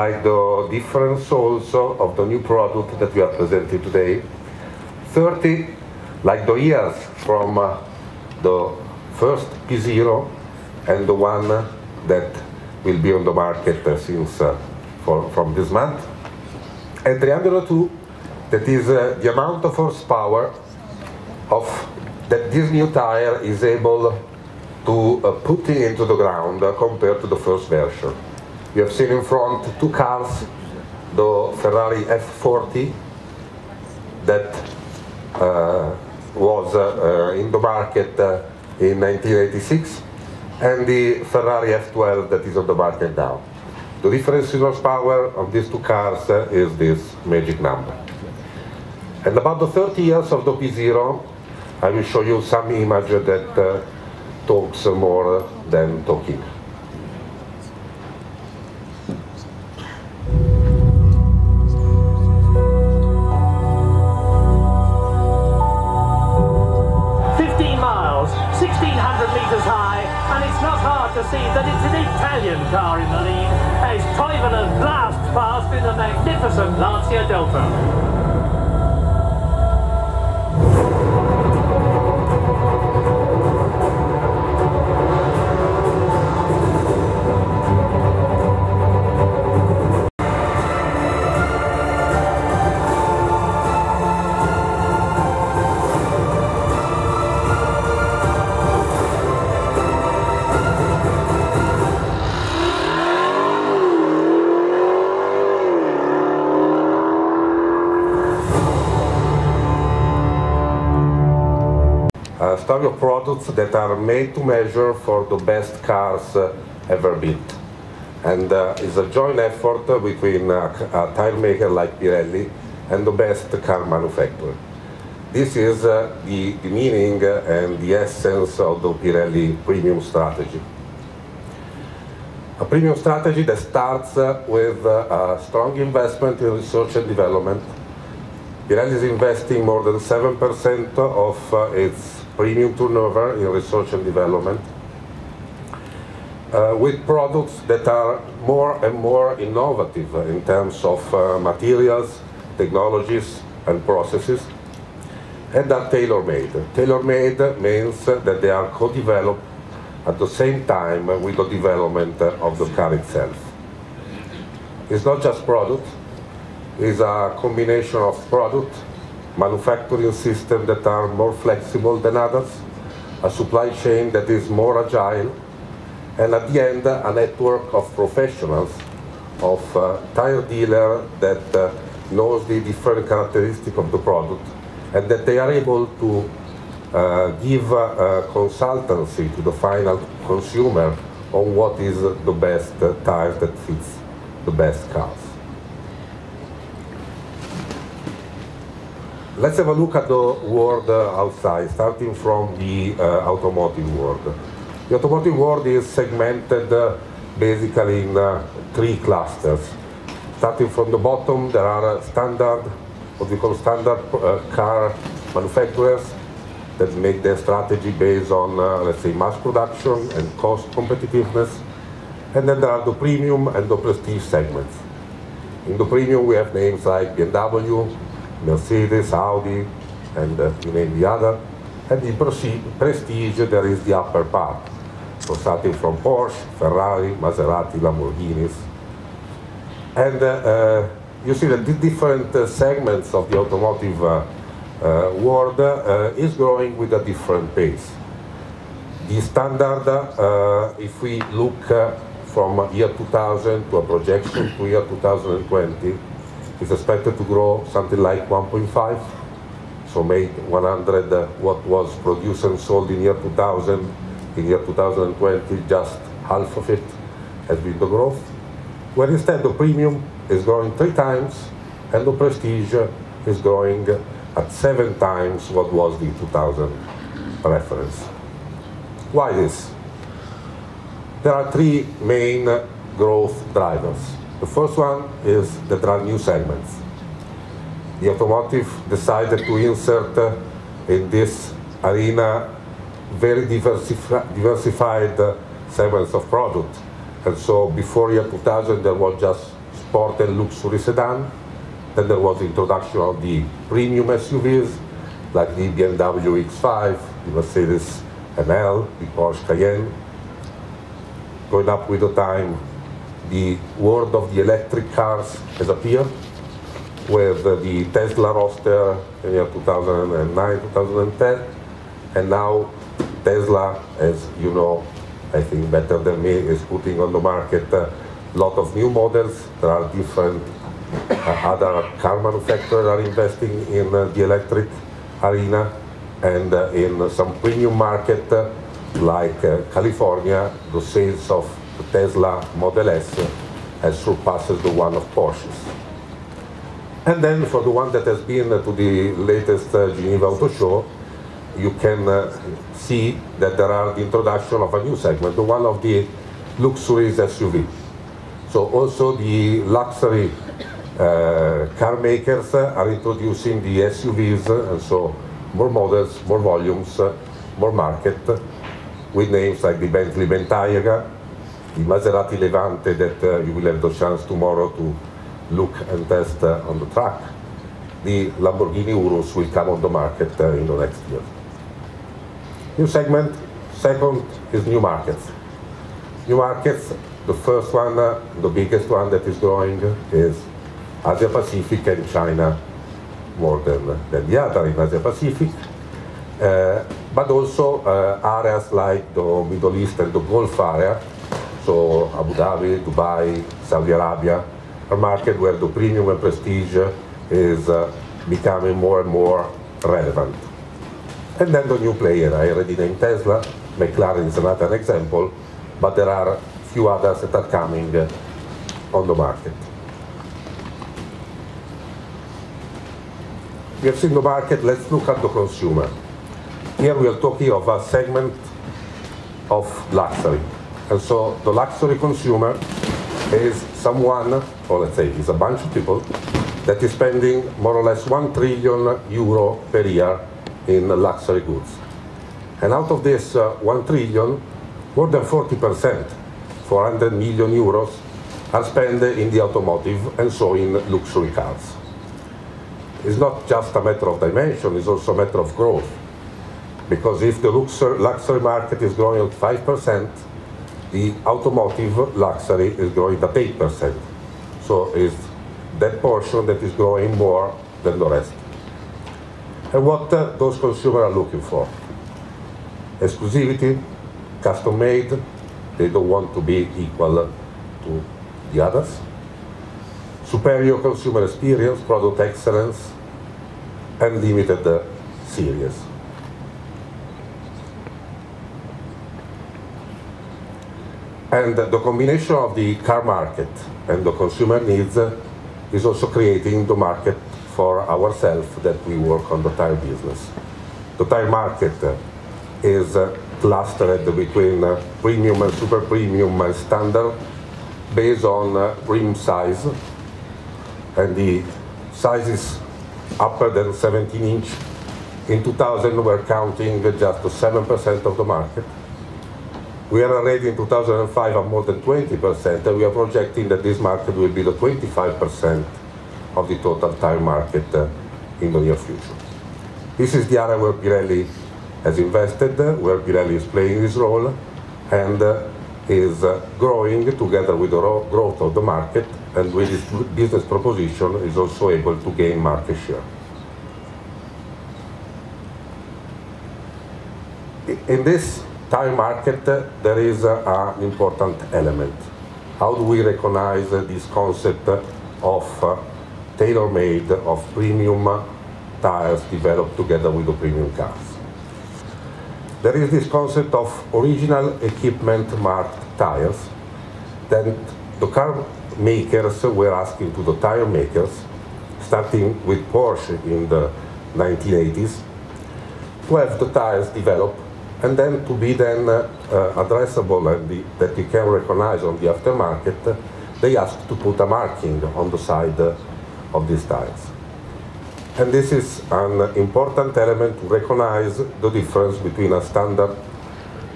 like the difference also of the new product that we are presenting today. 30, like the years from the first P Zero and the one that will be on the market since from this month. And 302, that is the amount of horsepower that this new tire is able to put into the ground compared to the first version. You have seen in front two cars, the Ferrari F40 that was in the market in 1986, and the Ferrari F12 that is on the market now. The difference in horsepower of these two cars is this magic number. And about the 30 years of the P Zero, I will show you some image that talks more than talking. To see that it's an Italian car in the lead as Toivonen blasts past in a magnificent Lancia Delta. Story of products that are made to measure for the best cars ever built. And it's a joint effort between a tire maker like Pirelli and the best car manufacturer. This is the meaning and the essence of the Pirelli premium strategy. A premium strategy that starts with a strong investment in research and development. Pirelli is investing more than 7% of its premium turnover in research and development, with products that are more and more innovative in terms of materials, technologies, and processes, and are tailor-made. Tailor-made means that they are co-developed at the same time with the development of the car itself. It's not just product, it's a combination of product, manufacturing systems that are more flexible than others, a supply chain that is more agile, and at the end, a network of professionals, of tire dealer that knows the different characteristics of the product, and that they are able to give consultancy to the final consumer on what is the best tire that fits the best cars. Let's have a look at the world outside, starting from the automotive world. The automotive world is segmented basically in three clusters. Starting from the bottom, there are standard, what we call standard car manufacturers that make their strategy based on, let's say, mass production and cost competitiveness. And then there are the premium and the prestige segments. In the premium, we have names like BMW, Mercedes, Audi, and you name the other. And in prestige, there is the upper part. So starting from Porsche, Ferrari, Maserati, Lamborghinis. And you see that the different segments of the automotive world is growing with a different pace. The standard, if we look from year 2000 to a projection to year 2020, is expected to grow something like 1.5, so make 100 what was produced and sold in year 2000, in year 2020, just half of it has been the growth. Where instead the premium is growing 3 times and the prestige is growing at 7 times what was the 2000 reference. Why this? There are 3 main growth drivers. The first one is that there are new segments. The automotive decided to insert in this arena very diversified segments of product. And so before year 2000 there was just sport and luxury sedan. Then there was the introduction of the premium SUVs, like the BMW X5, the Mercedes ML, the Porsche Cayenne. Going up with the time, the world of the electric cars has appeared, with the Tesla Roadster in the year 2009, 2010, and now Tesla, as you know, I think better than me, is putting on the market a lot of new models. There are different other car manufacturers are investing in the electric arena, and in some premium market like California, the sales of the Tesla Model S has surpassed the one of Porsches. And then for the one that has been to the latest Geneva Auto Show, you can see that there are the introduction of a new segment, the one of the luxury SUV. So also the luxury car makers are introducing the SUVs, and so more models, more volumes, more market, with names like the Bentley Bentayga, the Maserati Levante that you will have the chance tomorrow to look and test on the track. The Lamborghini Urus will come on the market in the next year. New segment. Second is new markets. New markets, the first one, the biggest one that is growing is Asia Pacific and China, more than the other in Asia Pacific, but also areas like the Middle East and the Gulf area, so Abu Dhabi, Dubai, Saudi Arabia, a market where the premium and prestige is becoming more and more relevant. And then the new player, I already named Tesla, McLaren is another example, but there are a few others that are coming on the market. We have seen the market, let's look at the consumer. Here we are talking of a segment of luxury. And so the luxury consumer is someone, or let's say is a bunch of people, that is spending more or less 1 trillion euro per year in luxury goods. And out of this 1 trillion, more than 40%, 400 million euros, are spent in the automotive and so in luxury cars. It's not just a matter of dimension, it's also a matter of growth. Because if the luxury market is growing at 5%, the automotive luxury is growing at 8%. So it's that portion that is growing more than the rest. And what those consumers are looking for? Exclusivity, custom made, they don't want to be equal to the others. Superior consumer experience, product excellence, and limited series. And the combination of the car market and the consumer needs is also creating the market for ourselves that we work on the tire business. The tire market is clustered between premium and super premium and standard based on rim size, and the sizes upper than 17 inch. In 2000 we're counting just 7% of the market. We are already in 2005 at more than 20%, and we are projecting that this market will be the 25% of the total tire market in the near future. This is the area where Pirelli has invested, where Pirelli is playing this role, and is growing together with the growth of the market, and with its business proposition is also able to gain market share. In this tire market, there is an important element. How do we recognize this concept of tailor-made, of premium tires developed together with the premium cars? There is this concept of original equipment marked tires that the car makers were asking to the tire makers, starting with Porsche in the 1980s, to have the tires developed and then to be then addressable and that you can recognize on the aftermarket. They asked to put a marking on the side of these tires. And this is an important element to recognize the difference between a standard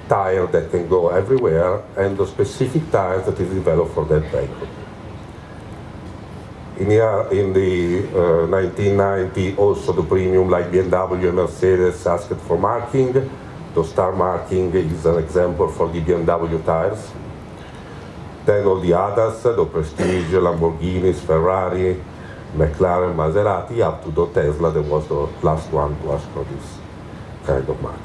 tire that can go everywhere and the specific tires that is developed for that vehicle. In the 1990, also the premium like BMW and Mercedes asked for marking. The star marking is an example for the BMW tires. Then all the others, the Prestige, Lamborghinis, Ferrari, McLaren, Maserati, up to the Tesla, that was the last one to ask for this kind of marking.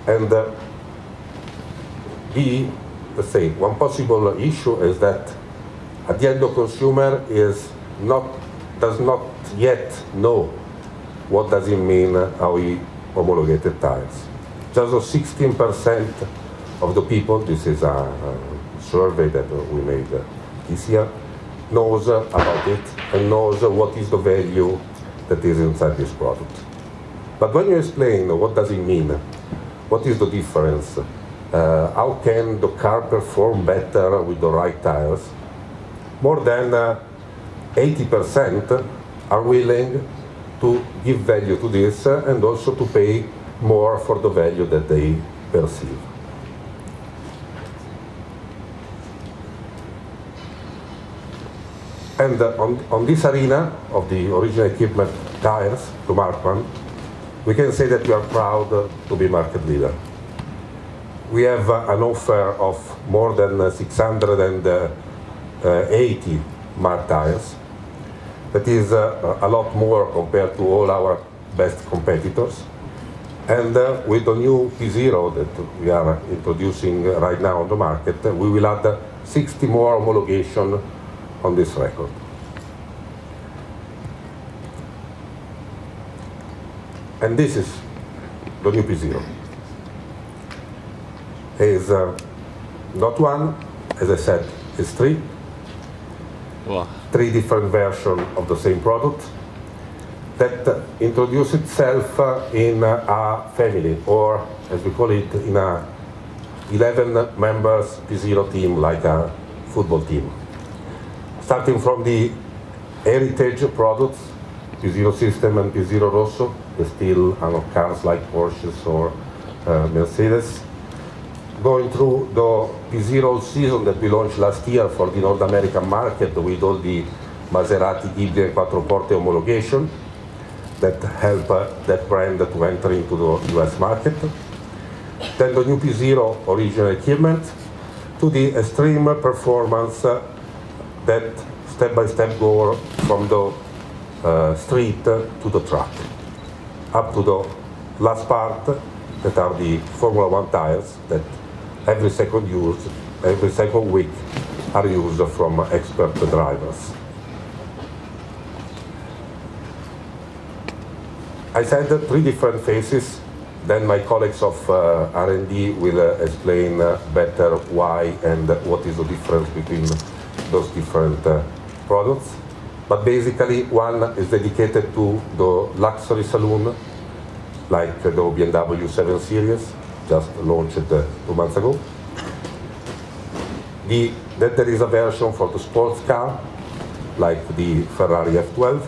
And let's say, one possible issue is that at the end the consumer does not yet know what does it mean how we homologated tires. Just 16% of the people, this is a survey that we made this year, knows about it and knows what is the value that is inside this product. But when you explain what does it mean, what is the difference, how can the car perform better with the right tires, more than 80% are willing to give value to this and also to pay more for the value that they perceive. And on this arena of the original equipment tires, the Markman, we can say that we are proud to be market leader. We have an offer of more than 680 Mark tires. That is a lot more compared to all our best competitors. And with the new P Zero that we are introducing right now on the market, we will add 60 more homologation on this record. And this is the new P Zero. Is not one, as I said, it's three. Wow. Three different versions of the same product that introduce itself in a family, or as we call it, in a 11 members P Zero team, like a football team. Starting from the heritage products, P Zero System and P Zero Rosso, the still cars like Porsches or Mercedes. Going through the P Zero season that we launched last year for the North American market with all the Maserati Ghibli and Quattroporte homologation that help that brand to enter into the US market. Then the new P Zero original equipment to the extreme performance that step-by-step go from the street to the track, up to the last part that are the Formula One tires that every second week are used from expert drivers. I said three different phases, then my colleagues of R&D will explain better why and what is the difference between those different products. But basically, one is dedicated to the luxury saloon, like the BMW 7 Series, just launched 2 months ago. Then there is a version for the sports car, like the Ferrari F12.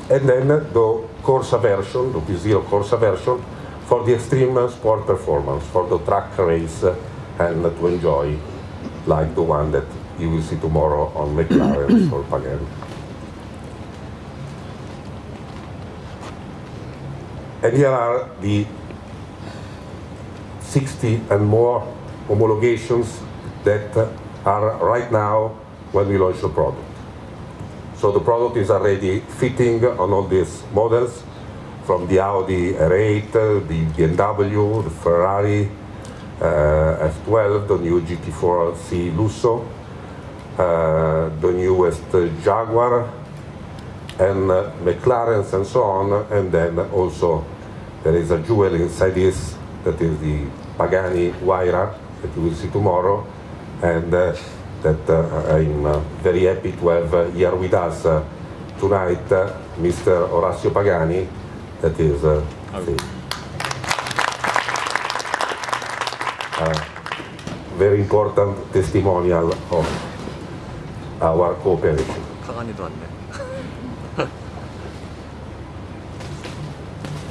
And then the Corsa version, the P Zero Corsa version, for the extreme sport performance, for the track race, and to enjoy, like the one that you will see tomorrow on McLaren or Pagani. And here are the 60 and more homologations that are right now when we launch the product. So the product is already fitting on all these models, from the Audi R8, the BMW, the Ferrari F12, the new GT4C Lusso, the newest Jaguar, and McLarens and so on. And then also there is a jewel inside this, that is the Pagani Huayra, that you will see tomorrow, and that I'm very happy to have here with us tonight Mr. Orazio Pagani, that is a very important testimonial of our cooperation. 카가니도 왔네.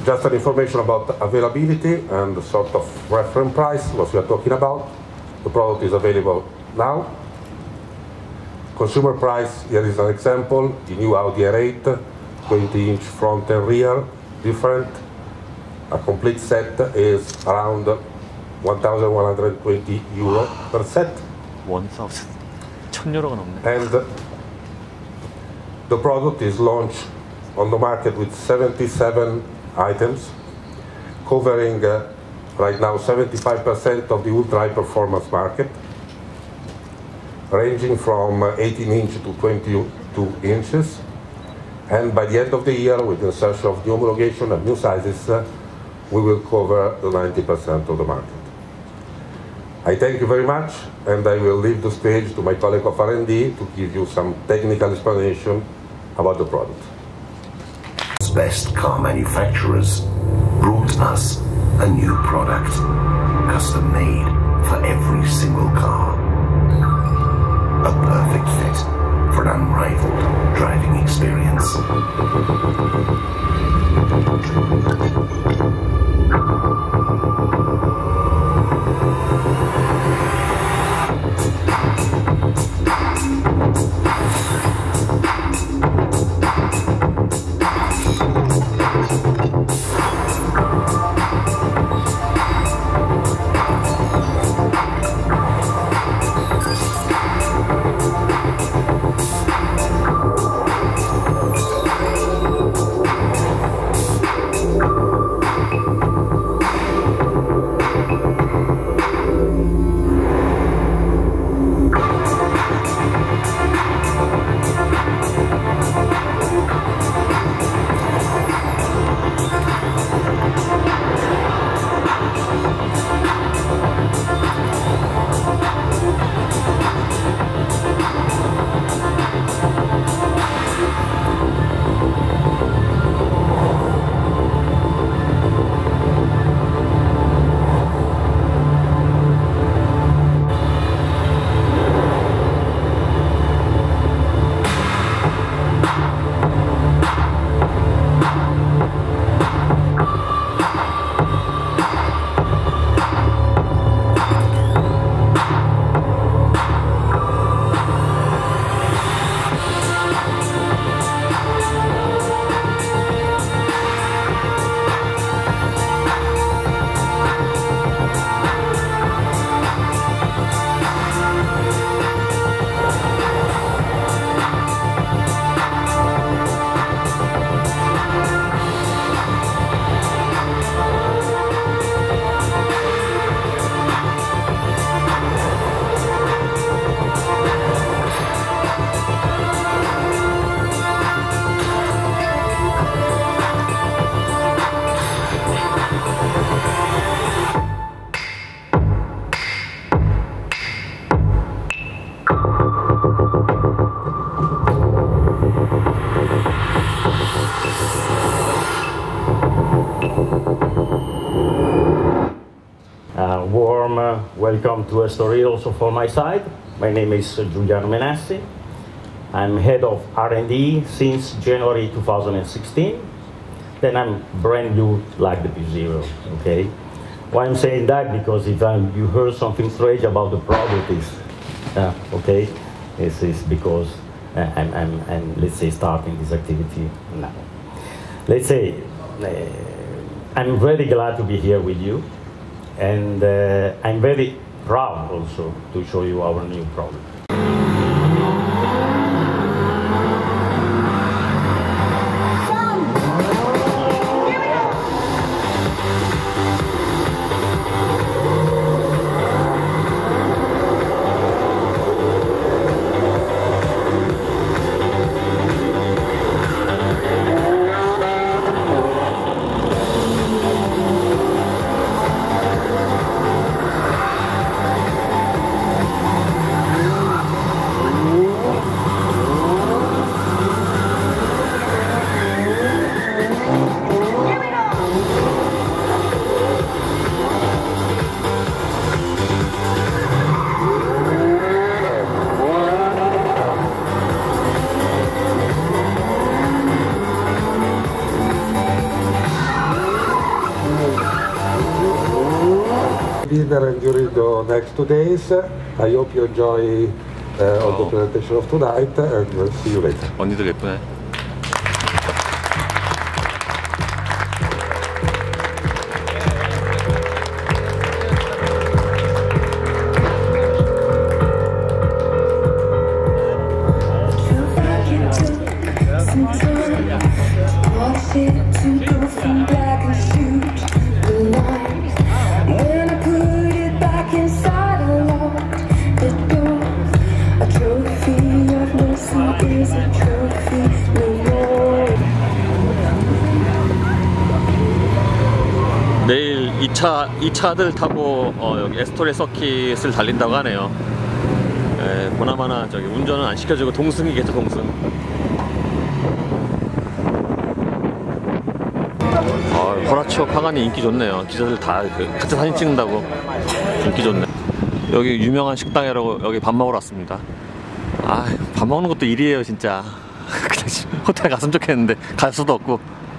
Just an information about availability and the sort of reference price, what we are talking about. The product is available now. Consumer price, here is an example, the new Audi R8, 20-inch front and rear, different. A complete set is around 1,120 euro per set. 1,000유로가 넘네. And the product is launched on the market with 77 items, covering right now 75% of the ultra-high performance market, ranging from 18 inches to 22 inches. And by the end of the year, with the insertion of new homologation and new sizes, we will cover the 90% of the market. I thank you very much, and I will leave the stage to my colleague of R&D to give you some technical explanation about the product. Best car manufacturers brought us a new product, custom made for every single car. A perfect fit for an unrivaled driving experience. Welcome to Estoril also for my side. My name is Giuliano Menassi. I'm head of R&D since January 2016. Then I'm brand new like the P Zero, okay? Why I'm saying that? Because if you heard something strange about the product, okay? This is because I'm let's say, starting this activity now. Let's say, I'm very glad to be here with you. And I'm very proud also to show you our new product. Dinner and during the next 2 days. I hope you enjoy on the presentation of tonight, and we'll see you later. 언니들 예쁘네. 내일 2차들 타고 여기 에스토릴 서킷을 달린다고 하네요. 보나마나 저기 운전은 안 시켜주고 동승이겠죠, 동승. 호라치오 카간이 인기 좋네요. 기자들 다 같이 사진 찍는다고 인기 좋네. 여기 유명한 식당이라고 여기 밥 먹으러 왔습니다. 밥 먹는 것도 일이에요 진짜. 그냥 호텔 갔으면 좋겠는데 갈 수도 없고.